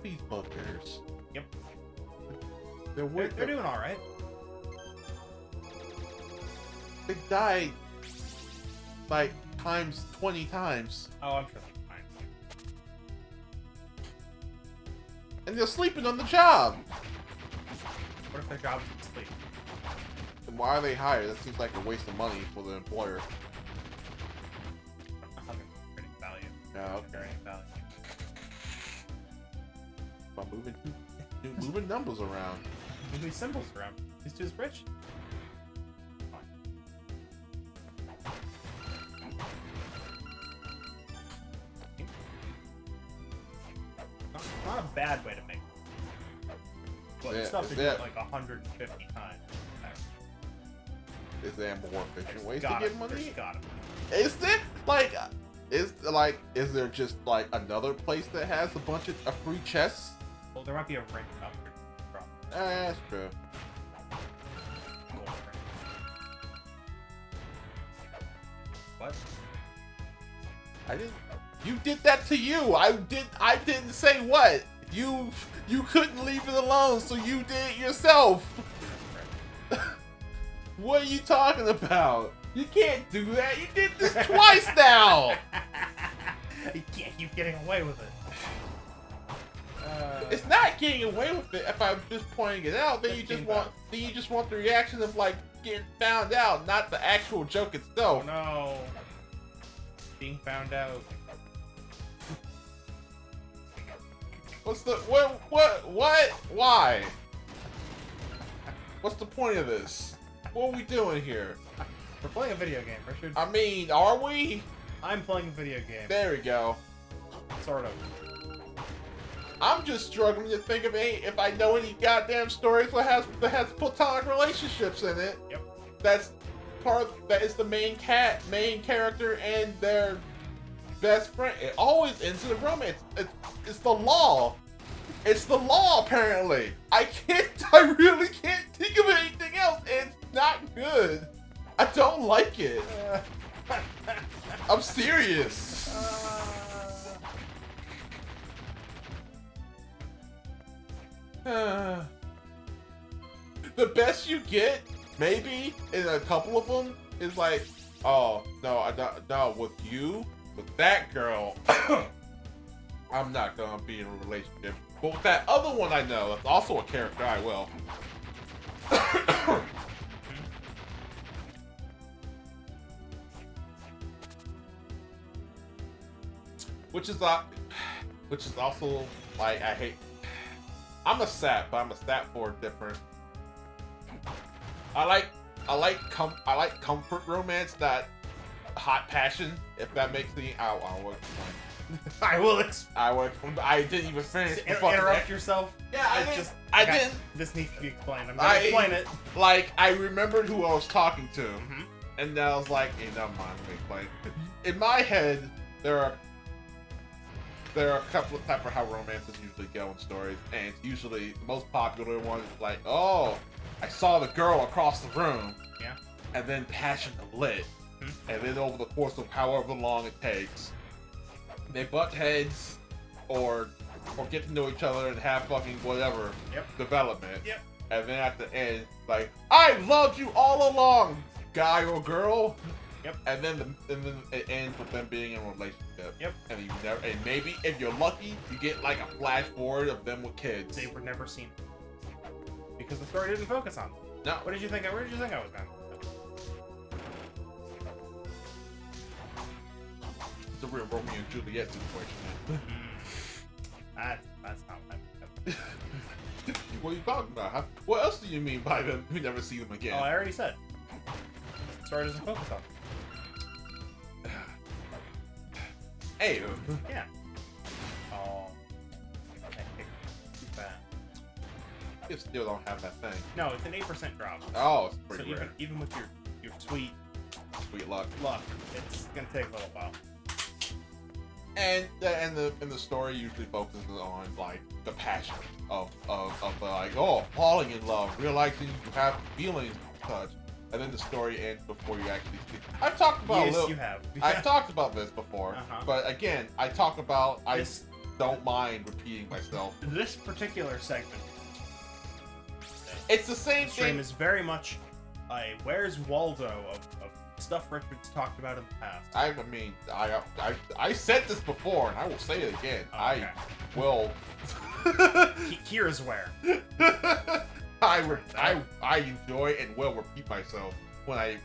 with these Bugbears? Yep. They're doing all right. They died like times 20 times. Oh, I'm sure they're fine. And they're sleeping on the job. What if their job is to sleep? Then why are they hired? That seems like a waste of money for the employer. Creating value. Yeah, okay. Carrying value. By moving numbers around. Move these symbols around. These two is rich. Not a bad way to make it. But Yeah, stuff to do it like 150 times. Is there more efficient ways to Gotta- get money? there's gotta be. Is it is there just like another place that has a bunch of free chests? Well, there might be a ring up here. That's true. Gold ring. What? I didn't. You did that to you. I didn't say what. You couldn't leave it alone, so you did it yourself. What are you talking about? You can't do that. You did this twice now. You can't keep getting away with it. It's not getting away with it if I'm just pointing it out. Then you just want the reaction of like getting found out, not the actual joke itself. Oh no. Being found out. What's the what? Why? What's the point of this? What are we doing here? We're playing a video game, Richard. I mean, are we? I'm playing a video game. There we go. Sort of. I'm just struggling to think of if I know any goddamn stories that has platonic relationships in it. Yep. That is the main character and their best friend. It always ends in a romance. It's the law. It's the law, apparently. I really can't think of anything else. It's not good. I don't like it. I'm serious. The best you get, maybe, in a couple of them, is like, oh, no, with that girl, I'm not gonna be in a relationship. But with that other one I know, that's also a character, I will. Which is also, like, I hate. I'm a sap, but I'm a sap for different. I like comfort romance, not hot passion. If that makes me, I didn't even finish. Interrupt yourself. Yeah, I didn't. This needs to be explained. I'm gonna explain it. Like, I remembered who I was talking to, and then I was like, "Hey, never mind." Like, in my head, there are a couple of types of how romances usually go in stories, and it's usually the most popular one is like, "Oh, I saw the girl across the room." Yeah. And then passion lit, and then over the course of however long it takes, they butt heads, or get to know each other and have fucking whatever development. Yep. And then at the end, like, I loved you all along, guy or girl. Yep. And then it ends with them being in a relationship. Yep. And and maybe if you're lucky, you get like a flash forward of them with kids. They were never seen because the story didn't focus on them. No. Where did you think I was going? It's a real Romeo and Juliet situation. That's not what I meant. What are you talking about? What else do you mean by them? We never see them again. Oh, I already said. The story doesn't focus on them. Hey. Yeah. Oh. Too bad. You still don't have that thing. No, it's an 8% drop. Oh, it's pretty so rare. even with your sweet luck, it's gonna take a little while. And the story usually focuses on like the passion of like, oh, falling in love, realizing you have feelings and such. And then the story ends before you actually see. I've talked about you have. I've talked about this before, but again, I talk about don't mind repeating myself. This particular segment, It's the same stream thing. is very much a Where's Waldo of stuff Richard's talked about in the past. I mean, I said this before, and I will say it again. Okay. I will. Here's where. I enjoy and will repeat myself when I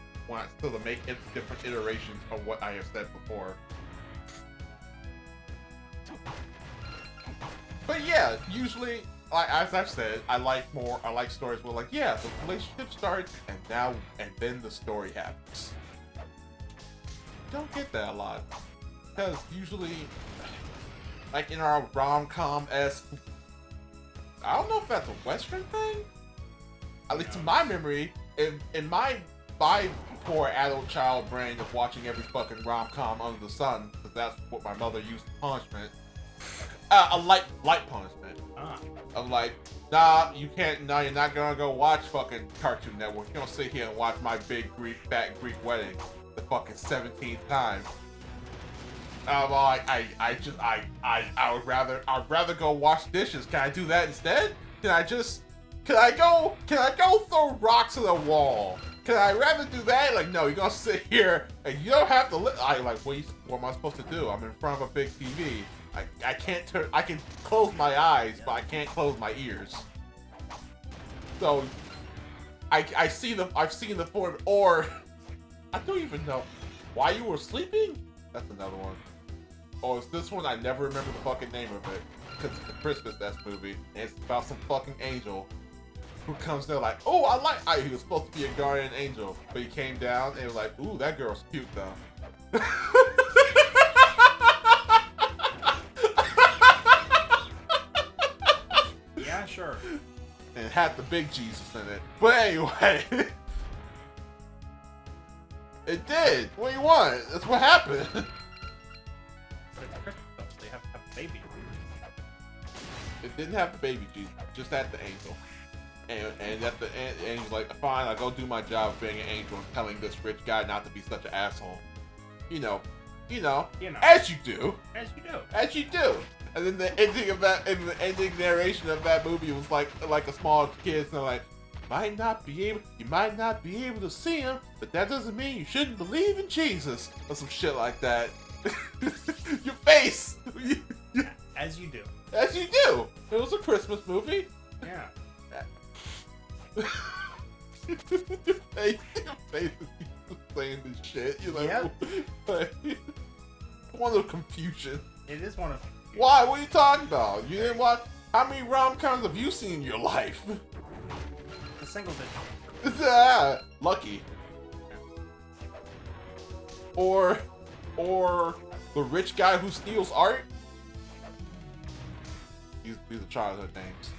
still to make different iterations of what I have said before. But yeah, usually, as I've said, I like stories where like, yeah, the relationship starts and then the story happens. Don't get that a lot, because usually, like in our rom-com-esque, I don't know if that's a Western thing. At least in my memory, in my poor adult child brain of watching every fucking rom-com under the sun, because that's what my mother used for punishment. A light punishment. I'm like, nah, you can't. No, you're not gonna go watch fucking Cartoon Network. You don't sit here and watch my big fat Greek wedding the fucking 17th time. Well, I'd rather go wash dishes. Can I do that instead? Can I go throw rocks at the wall? Can I rather do that? Like, no, you're gonna sit here and you don't have to. What am I supposed to do? I'm in front of a big TV. I can't turn. I can close my eyes, but I can't close my ears. So, I've seen the form, or I don't even know why you were sleeping. That's another one. Oh, it's this one. I never remember the fucking name of it because it's a Christmas movie, and it's about some fucking angel who comes there like, oh, he was supposed to be a guardian angel, but he came down and was like, ooh, that girl's cute though. Yeah, sure. And it had the big Jesus in it. But anyway, it did. What do you want? That's what happened. But it's Christmas though, so they have to have a baby. It didn't have the baby Jesus, just had the angel. And at the end, and he's like, fine, I'll go do my job of being an angel and telling this rich guy not to be such an asshole. You know, as you do. As you do. And then the ending narration of that movie was like a small kid, and they're like, you might not be able to see him, but that doesn't mean you shouldn't believe in Jesus, or some shit like that. Your face. As you do. As you do. It was a Christmas movie. Yeah. Your face is saying this shit. You know. Yep. One of confusion. It is one of. Why? What are you talking about? You didn't watch? How many rom-coms have you seen in your life? A single digit. Lucky. Or the rich guy who steals art. These are childhood names.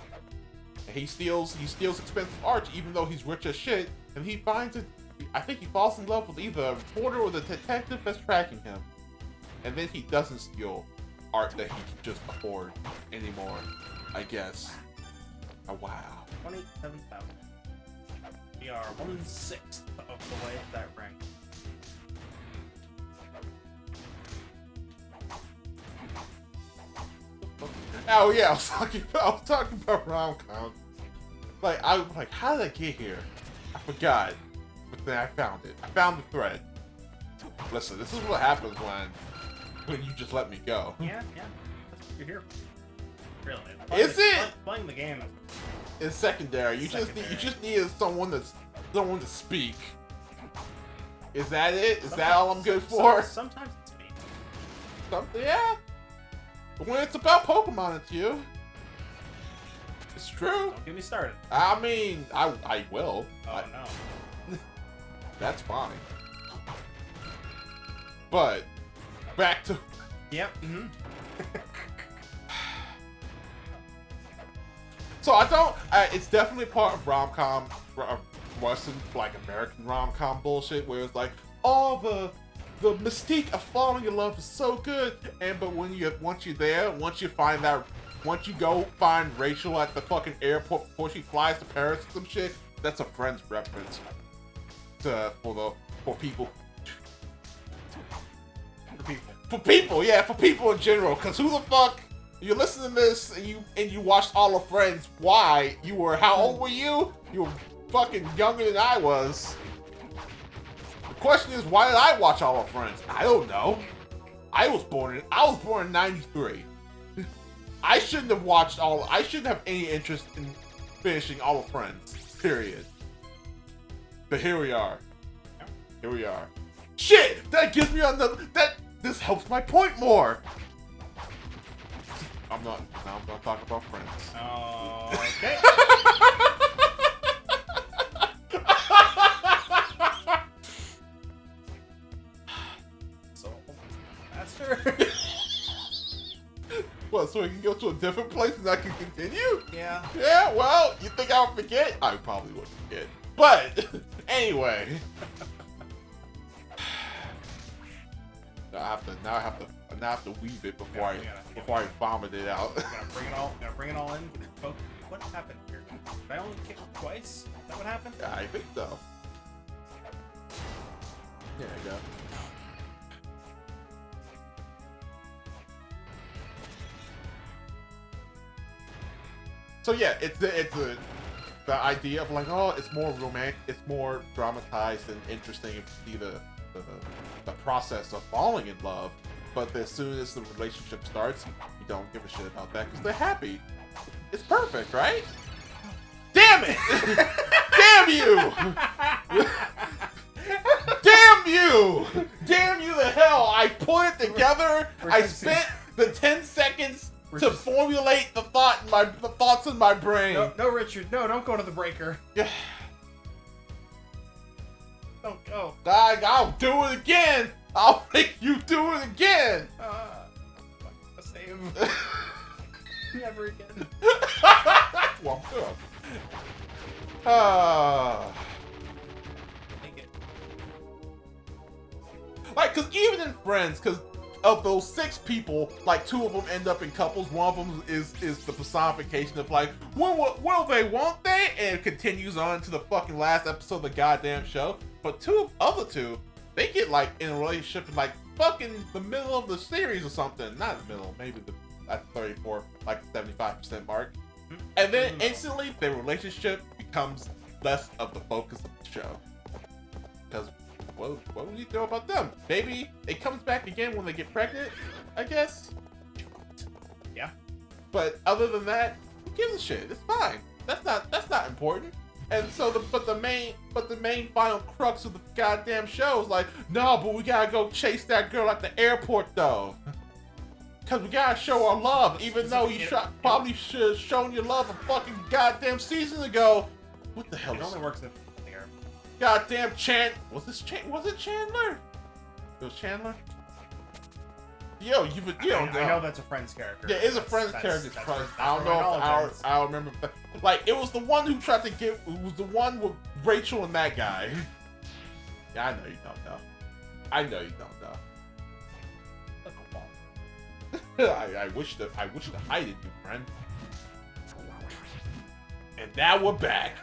And he steals expensive art, even though he's rich as shit. And he finds it. I think he falls in love with either a reporter or the detective that's tracking him. And then he doesn't steal art that he can just afford anymore, I guess. Oh, wow. 27,000. We are 1/6 of the way to that rank. Oh yeah, I was talking about rom-coms. Like, I was like, how did I get here? I forgot. But then I found it. I found the thread. Listen, this is what happens when you just let me go. Yeah. That's what you're here for. Really. Is it? Playing the game is It's secondary. You just needed someone to speak. Is that it? Is that all I'm good for? Sometimes it's me. Something, yeah. But when it's about Pokemon, it's you. It's true. Don't get me started. I mean, I will. Oh, no. That's fine. But back to. Yep. Mm-hmm. So I don't. It's definitely part of rom-com, Western, like American rom-com bullshit, where it's like, oh, the mystique of falling in love is so good, but once you go find Rachel at the fucking airport before she flies to Paris or some shit, that's a Friends reference for people. For people in general, because who the fuck, you listen to this and you watched all of Friends. Why? You were how old were you? You were fucking younger than I was. The question is, why did I watch all of Friends? I don't know. I was born in '93. I shouldn't have any interest in finishing all of Friends. Period. But here we are. Here we are. Shit! That gives me this helps my point more. I'm not talking about Friends. Okay. So, faster. What, so we can go to a different place and I can continue? Yeah. Yeah, well, you think I would forget? I probably would forget. But, anyway. Now I have to weave it before I vomit it out. Gotta bring it all in. What happened here? Did I only kick twice? Is that what happened? Yeah, I think so. There you go. So yeah, it's the idea of like, oh, it's more romantic, it's more dramatized and interesting to see the process of falling in love. But as soon as the relationship starts, you don't give a shit about that because they're happy. It's perfect, right? Damn it! Damn you! Damn you! Damn you to hell! I put it together. I spent the 10 seconds to formulate the thoughts in my brain. No, Richard. No, don't go to the breaker. Yeah. Don't go. I'll do it again. I'll make you do it again. A save. Never again. Well, good. Take it. Like, cause even in Friends, cause of those 6 people, like 2 of them end up in couples. One of them is the personification of like, will they, won't they? And it continues on to the fucking last episode of the goddamn show. But other two, they get like in a relationship in like fucking the middle of the series or something. Not the middle, maybe at 34, like 75% mark. And then instantly their relationship becomes less of the focus of the show. Because what would you know about them? Maybe it comes back again when they get pregnant, I guess. Yeah. But other than that, who gives a shit? It's fine. That's not important. And so the main final crux of the goddamn show is like, no, but we gotta go chase that girl at the airport though. Cause we gotta show our love, even though you probably should have shown your love a fucking goddamn season ago. What the hell? It only works if there. Goddamn was it Chandler? It was Chandler? Yo, I know that's a Friends character. Yeah, it's a Friends character. I don't know if I remember. Like, it was the one who tried to it was the one with Rachel and that guy. Yeah, I know you don't know. I know you don't know. I wish to hide it, you friend. And now we're back.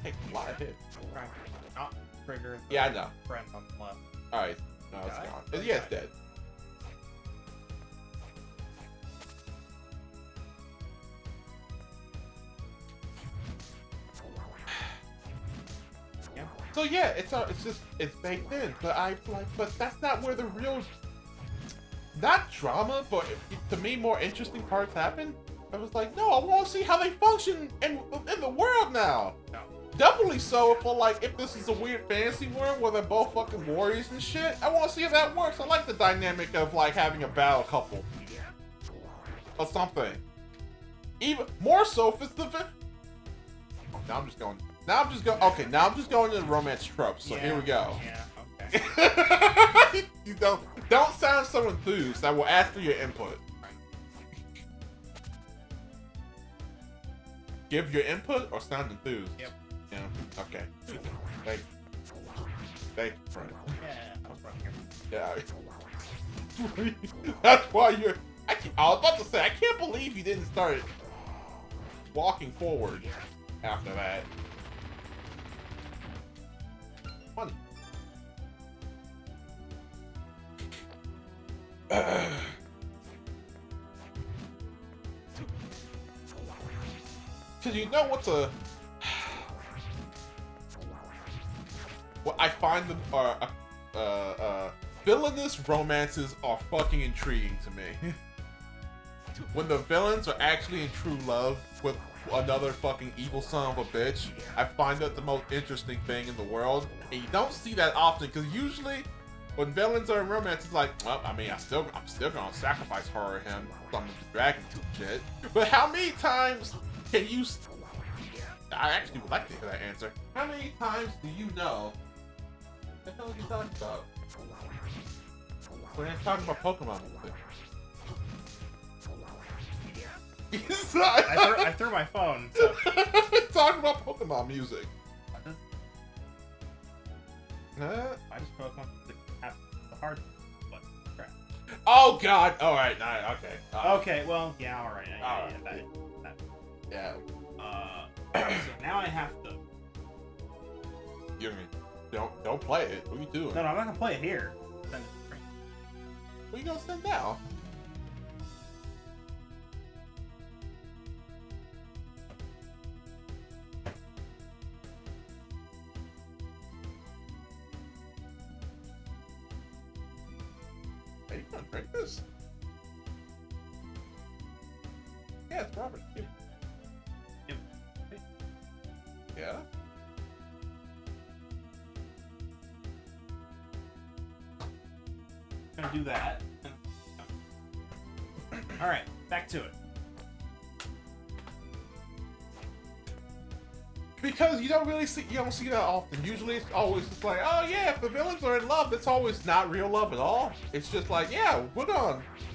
Take a lot of hits. Not trigger. Yeah, I know. Friend on the left. Alright, no, it's gone. Yeah, it's dead. Yeah. So yeah, it's baked in, but that's not where the real, not drama, but to me more interesting parts happen. I was like, no, I want to see how they function in the world now. No. Doubly so if this is a weird fantasy world where they're both fucking warriors and shit. I want to see if that works. I like the dynamic of like having a battle couple or something. Even more so if it's the. Now I'm just going. Okay, now I'm just going to the romance tropes. So here we go. Yeah. Okay. You don't sound so enthused. I will ask for your input. Give your input or sound enthused? Yep. Yeah. Okay. Thank you, friend. Yeah. I was running here. Yeah. That's why you're. I was about to say, I can't believe you didn't start walking forward after that. Funny. Cause you know what's a what I find them are villainous romances are fucking intriguing to me. When the villains are actually in true love with another fucking evil son of a bitch, I find that the most interesting thing in the world. And you don't see that often, because usually when villains are in romance, it's like, well, I mean, I'm still gonna sacrifice her or him, some dragon shit. But how many times can you? I actually would like to hear that answer. How many times do you know? What the hell are you talking about? When I'm talking about Pokemon music. I threw my phone. So. Talking about Pokemon music. I just Pokemon music have the hard but crap. Oh God! All right, okay. Okay, well, yeah, all right. Yeah. So now I have to. You mean don't play it? What are you doing? No, I'm not gonna play it here. Send it to me. What are you gonna send now? Are you gonna drink this? Yeah, it's Robert. Yeah. Gonna do that. All right, back to it. Because you don't see that often. Usually it's always just like, oh yeah, if the villains are in love, that's always not real love at all. It's just like, yeah,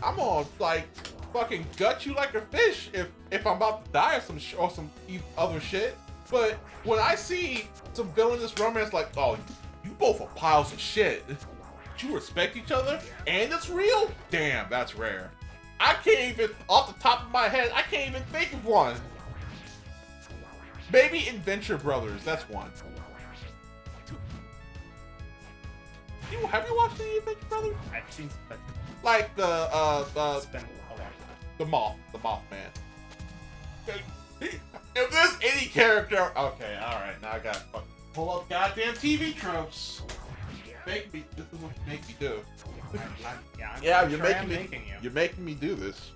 I'm gonna like fucking gut you like a fish if I'm about to die or some other shit. But when I see some villainous romance like, oh, you both are piles of shit. But you respect each other and it's real? Damn, that's rare. I can't even, off the top of my head, I can't even think of one. Maybe Adventure Brothers, that's one. Have you watched any Adventure Brothers? I've seen some. Like It's been a long time. the Mothman. If there's any character, okay, all right, now I gotta fucking pull up goddamn TV tropes. This is what you make me do. Yeah, you're making me do this.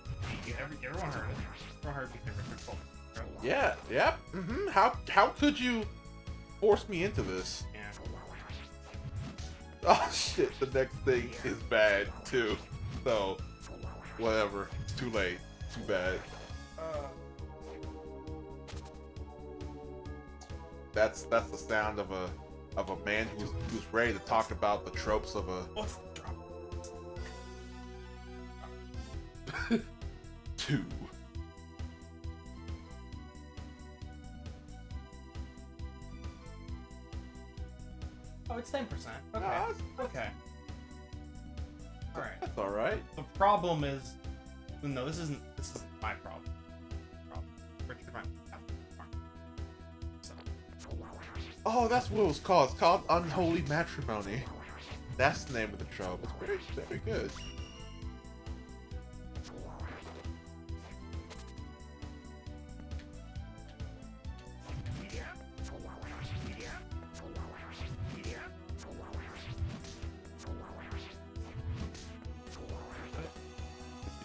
Everyone heard it. Everyone heard me. Yeah, yeah. How could you force me into this? Yeah. Oh shit, the next thing is bad too. So, whatever. It's too late. Too bad. That's the sound of a man who's ready to talk about the tropes of a. What's the drop? 2. Oh, it's 10%. Okay. Okay. All right. That's all right. The problem is, no, this isn't my problem. Richard might have to. Oh, that's what it was called. It's called Unholy Matrimony. That's the name of the trope. It's very, very good.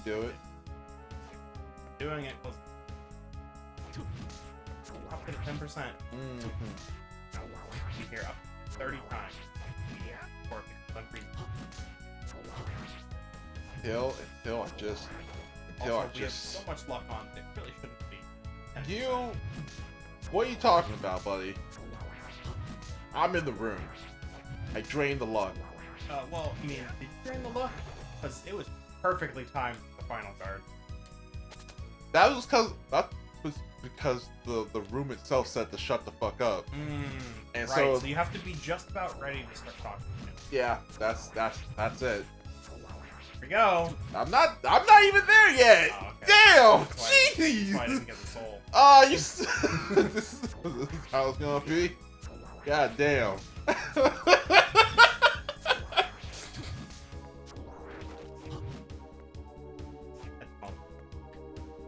Do it. Doing it was up to 10%. You hear up 30 times. Or until I just so much luck on it. Really shouldn't be. What are you talking about, buddy? I'm in the room. I drained the luck. Well, I mean, did you drain the luck? Because it was perfectly timed for the final card. That was because the room itself said to shut the fuck up. And right, so you have to be just about ready to start talking to him. Yeah, that's it. Here we go. I'm not even there yet. Oh, okay. Damn, jeez. That's why I didn't get the soul. This is how it's gonna be. God damn.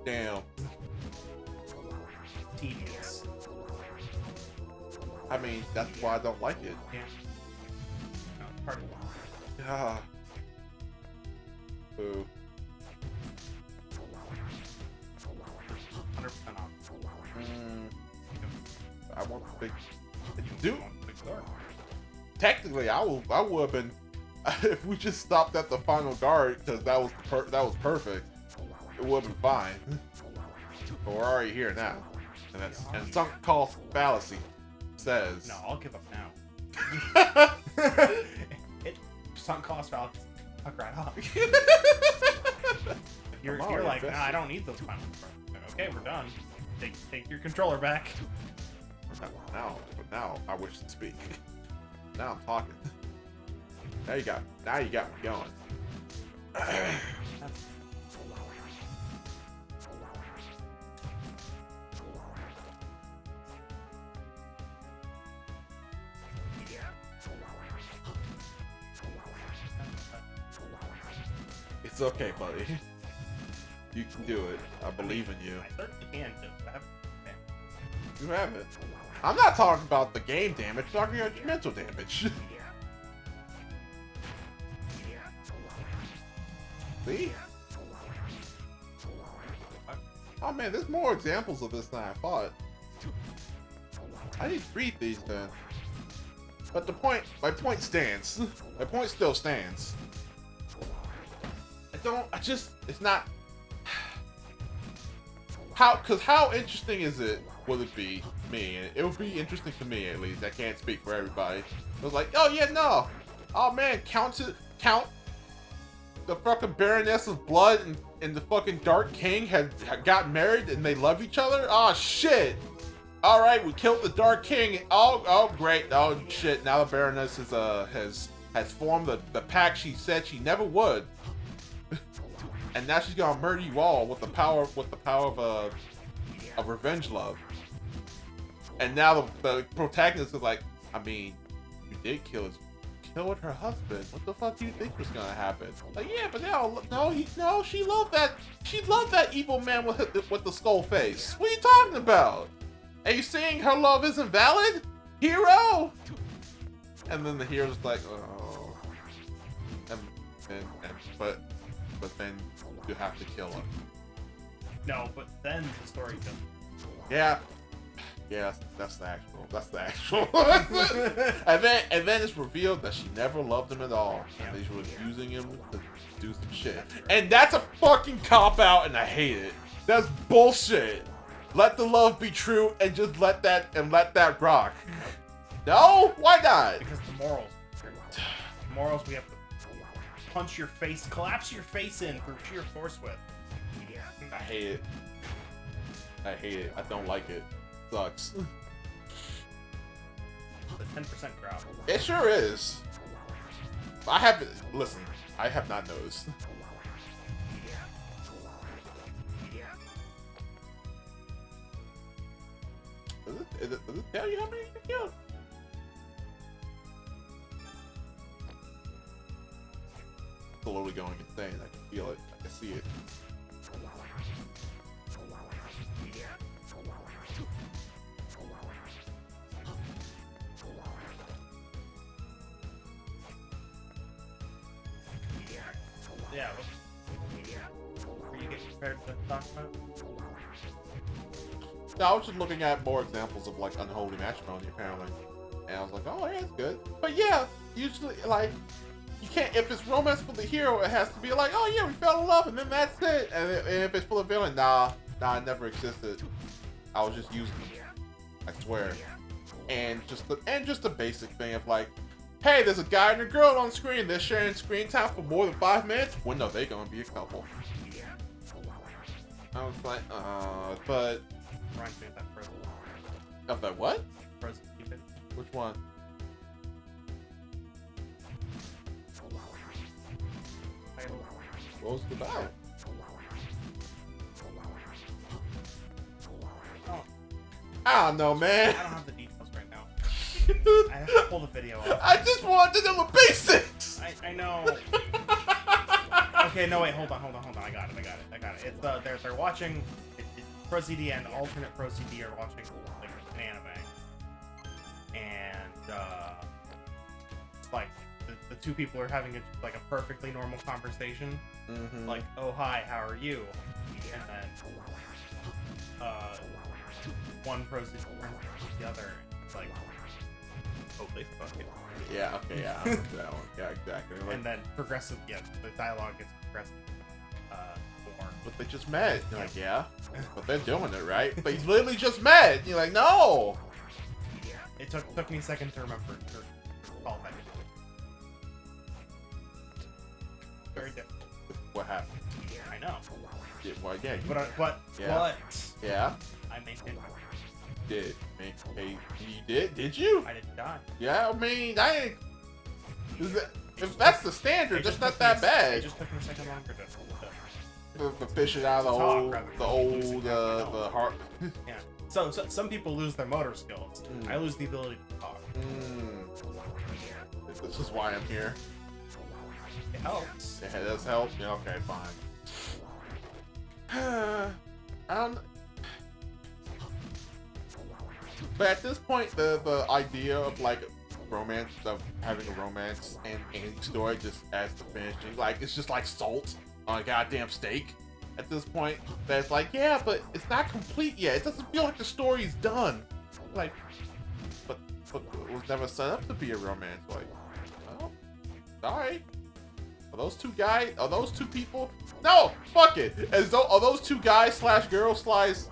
Damn. Tedious. I mean, that's why I don't like it. Yeah. No, it's hard to watch. Ah. Boo. 100% off. I want the big. Dude, Want the big door. technically, I would have been if we just stopped at the final guard because that was perfect. It would have been fine. But we're already here now, and sunk cost fallacy says. No, I'll give up now. Sunk cost fallacy. Fuck right off. You're like, nah, I don't need those final cards. Okay, we're done. Take your controller back. But now I wish to speak. Now I'm talking. Now you got me going. It's okay, buddy. You can do it. I believe in you. I certainly can do that. You have it. I'm not talking about the game damage, I'm talking about your mental damage. See? Oh man, there's more examples of this than I thought. I need to read these then. But my point stands. My point still stands. It's not... How interesting would it be me? And it would be interesting to me at least. I can't speak for everybody. It was like, oh yeah, no. Oh man, count the fucking Baroness of Blood and the fucking Dark King had got married and they love each other? Oh shit. Alright, we killed the Dark King. Oh great. Oh shit. Now the Baroness has formed the pact she said she never would. And now she's gonna murder you all with the power of revenge love. And now the protagonist is like, I mean, you did killed her husband. What the fuck do you think was gonna happen? Like, yeah, but no, she loved that evil man with the skull face. What are you talking about? Are you saying her love isn't valid, hero? And then the hero's like, oh, but then you have to kill him. No, but then the story goes. Yeah, that's the actual. and then it's revealed that she never loved him at all. And she was using him to do some shit. And that's a fucking cop out, and I hate it. That's bullshit. Let the love be true, and just let that rock. No, why not? Because the morals. The morals we have to punch your face, collapse your face in for sheer force with. I hate it. I don't like it. Sucks. The 10% crowd. It sure is. I have not noticed. Does it tell you how many you killed? It's slowly going insane. I can feel it. I can see it. Yeah. Were you getting prepared to talk about? No, I was just looking at more examples of like unholy matrimony apparently, and I was like, oh yeah, it's good. But yeah, usually like you can't. If it's romance for the hero, it has to be like, oh yeah, we fell in love, and then that's it. And if it's for the villain, nah, it never existed. I was just using it. I swear. And just the basic thing of like, hey, there's a guy and a girl on screen. They're sharing screen time for more than 5 minutes. When are they gonna be a couple? I was like, but. Reminds me of that present. Of that what? Present keep it. Which one? What was it about? Oh. I don't know, man. I don't have the details right now. I have to pull the video up. I just wanted to know the basics. I know. Okay, no wait, hold on. I got it. It's they're watching. Pro CD and alternate Pro CD are watching like an anime, and it's like the two people are having a perfectly normal conversation. Like, oh hi, how are you? And then one Pro CD turns to the other. And it's like, oh, they fucking. Yeah. Okay. Yeah. I remember that one. Yeah. Exactly. Like, And then progressive. Yeah, the dialogue gets progressive. More. but they just met. You're like, yeah. But they're doing it right. They literally just met. You're like, no. It took me a second to remember to recall that. Very different. What happened? I know. Yeah, well, yeah. But Yeah. I maintained. Did. Hey, you did? Did you? I didn't die. Yeah. I mean, I ain't. If that's the standard, that's not that It bad. just took me a second longer to The fish it out of the heart. yeah. So some people lose their motor skills. I lose the ability to talk. This is why I'm here. It helps. Yeah, it does help. Yeah, okay, fine. I don't. But at this point, the idea of like romance, of having a romance and any story just as the finishing, like it's just like salt on a goddamn steak. At this point, that's like, yeah, but it's not complete yet. It doesn't feel like the story's done. Like, but it was never set up to be a romance. Like, well, sorry. Are those two guys? Are those two people? No, fuck it. Are those two guys slash girls slash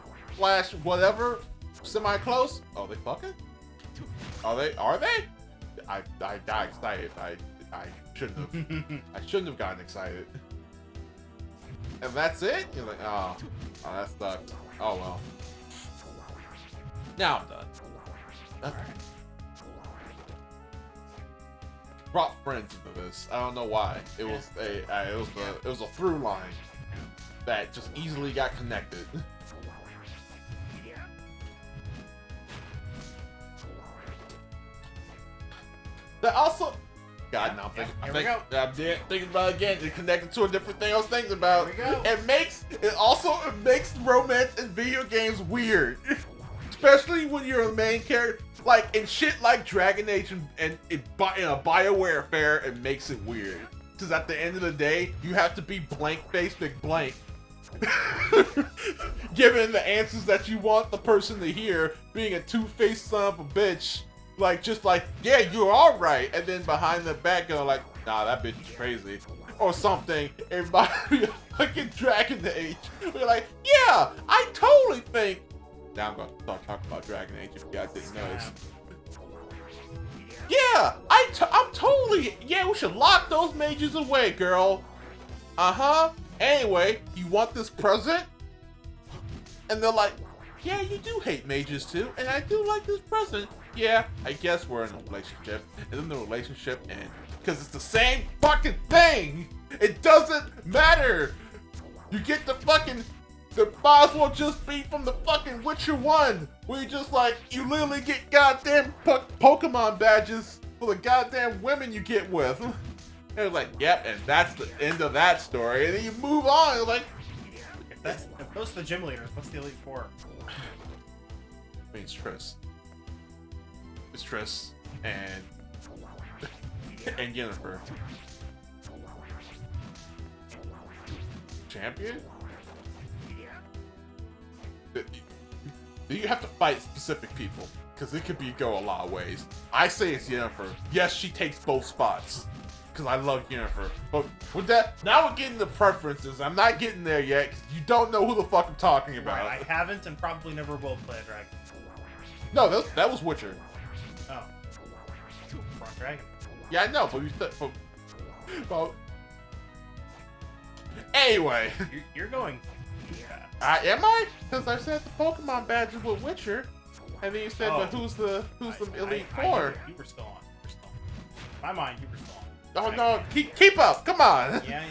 whatever semi-close? Oh, they fucking? Are they? I got excited. I shouldn't have. I shouldn't have gotten excited. And that's it? You're like, oh that sucks. Oh well. Now I'm done. Alright. Brought friends into this. I don't know why. It was a through line that just easily got connected. That also. God, now I'm thinking about it again. It connected to a different thing I was thinking about. Here we go. It makes romance in video games weird. Especially when you're a main character. Like, in shit like Dragon Age and in a BioWare affair, it makes it weird. Because at the end of the day, you have to be blank-faced McBlank. Given the answers that you want the person to hear, being a two-faced son of a bitch. Like, just like, yeah, you're alright. And then behind the back, going like, nah, that bitch is crazy. Or something. And by fucking Dragon Age, we're like, yeah, I totally think. Now I'm going to start talking about Dragon Age if you guys didn't notice. Yeah, I'm totally, yeah, we should lock those mages away, girl. Uh-huh. Anyway, you want this present? And they're like, yeah, you do hate mages too, and I do like this present. Yeah, I guess we're in a relationship. And then the relationship ends. Because it's the same fucking thing! It doesn't matter! You get the fucking... It might as well just be from the fucking Witcher 1! Where you just like, you literally get goddamn Pokemon badges for the goddamn women you get with. And it's like, yep, and that's the end of that story. And then you move on, you're like... If those are the gym leaders, what's the Elite Four? I mean, it's Triss. It's Triss and Yennefer. Champion? You have to fight specific people because it could go a lot of ways. I say it's Yennefer. Yes, she takes both spots because I love Yennefer. But with that, now we're getting the preferences. I'm not getting there yet because you don't know who the fuck I'm talking about. Right, I haven't and probably never will play a dragon. No, that was Witcher. Oh. Front dragon. Yeah, I know, but you said... Well... Anyway. You're going... Am I? Because I said the Pokemon badges with Witcher. And then you said, but who's the Elite Four? You were still on. In my mind, you were still on. Oh, no. Keep up. Come on. Yeah.